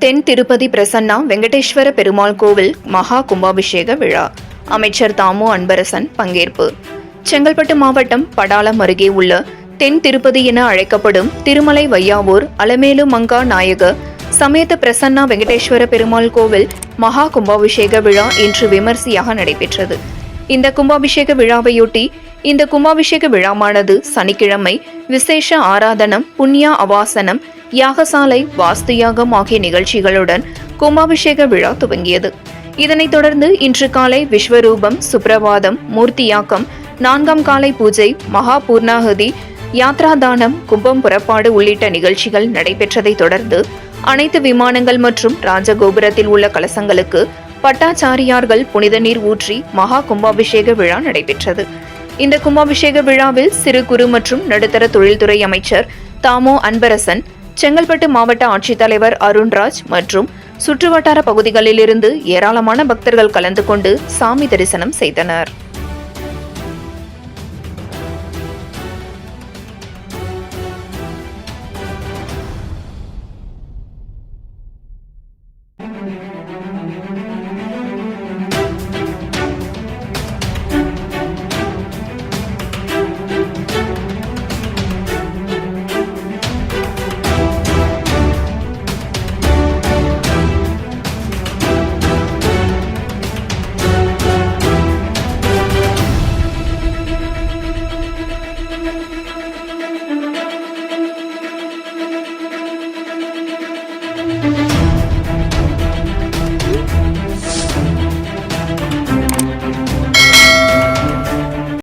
தென் திருப்பதி பிரசன்னா வெங்கடேஸ்வர பெருமாள் கோவில் மகா கும்பாபிஷேக விழா. அமைச்சர் தாமு அன்பரசன் பங்கேற்பு. செங்கல்பட்டு மாவட்டம் படாளம் அருகே உள்ள தென் திருப்பதி என அழைக்கப்படும் திருமலை வையாவூர் அலமேலு மங்கா நாயக சமேத பிரசன்னா வெங்கடேஸ்வர பெருமாள் கோவில் மகா கும்பாபிஷேக விழா இன்று விமர்சையாக நடைபெற்றது. இந்த கும்பாபிஷேக விழாவையொட்டி இந்த கும்பாபிஷேக விழாவானது சனிக்கிழமை விசேஷ ஆராதனம், புண்ணியா அவாசனம், யாகசாலை, வாஸ்து யாகம் ஆகிய நிகழ்ச்சிகளுடன் கும்பாபிஷேக விழா துவங்கியது. இதனைத் தொடர்ந்து இன்று காலை விஸ்வரூபம், சுப்ரவாதம், மூர்த்தியாக்கம், 4ஆம் காலை பூஜை, மகா பூர்ணாகுதி, யாத்ராதானம், கும்பம் புறப்பாடு உள்ளிட்ட நிகழ்ச்சிகள் நடைபெற்றதை தொடர்ந்து அனைத்து விமானங்கள் மற்றும் ராஜகோபுரத்தில் உள்ள கலசங்களுக்கு பட்டாச்சாரியார்கள் புனித நீர் ஊற்றி மகா கும்பாபிஷேக விழா நடைபெற்றது. இந்த கும்பாபிஷேக விழாவில் சிறு குறு மற்றும் நடுத்தர தொழில்துறை அமைச்சர் தாமோ அன்பரசன், செங்கல்பட்டு மாவட்ட ஆட்சித்தலைவர் அருண்ராஜ் மற்றும் சுற்றுவட்டார பகுதிகளிலிருந்து ஏராளமான பக்தர்கள் கலந்து கொண்டு சாமி தரிசனம் செய்தனர்.